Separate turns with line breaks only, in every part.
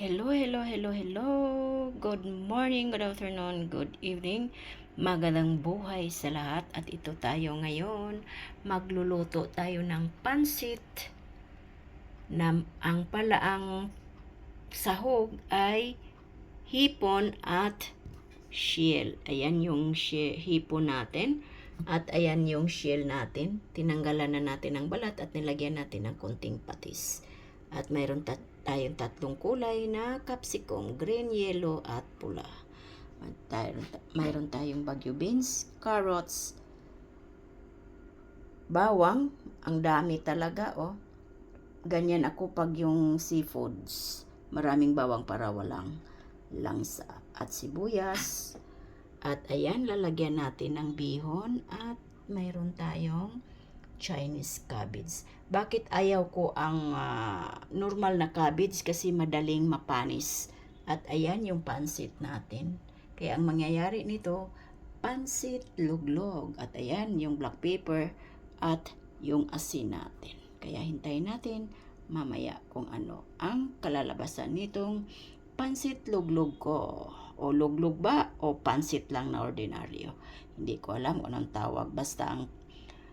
Hello, hello, hello, hello. Good morning, good afternoon, good evening. Magandang buhay sa lahat. At ito tayo ngayon. Magluluto tayo ng pansit na ang palaang sahog ay hipon at shell. Ayan yung hipon natin. At ayan yung shell natin. Tinanggalan na natin ang balat at nilagyan natin ng konting patis. At mayroon tayong tatlong kulay na capsicum, green, yellow, at pula. At mayroon tayong bagyo beans, carrots, bawang. Ang dami talaga, oh. Ganyan ako pag yung seafoods. Maraming bawang para walang langsa. At sibuyas. At ayan, lalagyan natin ng bihon. At mayroon tayong Chinese cabbage. Bakit ayaw ko ang normal na cabbage? Kasi madaling mapanis. At ayan yung pansit natin. Kaya ang mangyayari nito, pansit luglog. At ayan yung black pepper at yung asin natin. Kaya hintayin natin mamaya kung ano ang kalalabasan nitong pansit luglog ko. O luglog ba? O pansit lang na ordinaryo. Hindi ko alam kung anong tawag. Basta ang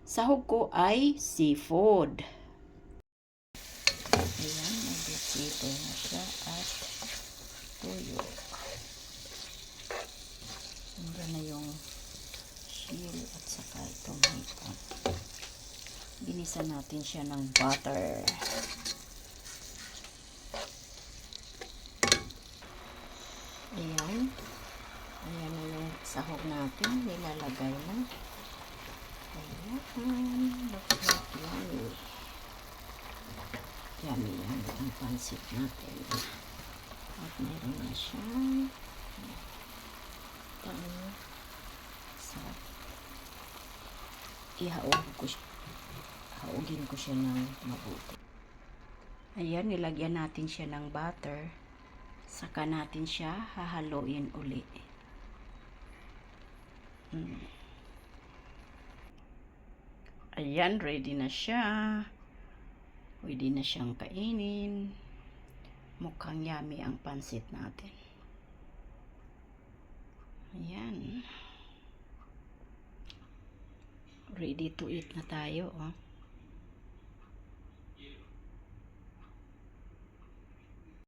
sahog ko ay seafood. Ayan, nag-prepare na siya at tuyo. Nandiyan na yung shell at saka itong hipon. Binisa natin siya ng butter. Ayan. Ayan na yung sahog natin. Nilalagay na. Ayan. Look like yummy. Yummy yan ang pansit natin. At meron na siyang ihaugin ko siya ng mabuti. Ayan, nilagyan natin siya ng butter. Saka natin siya hahaluin uli. Ayan, ready na siya. Pwede na siyang kainin. Mukhang yummy ang pansit natin. Ayan. Ready to eat na tayo, oh.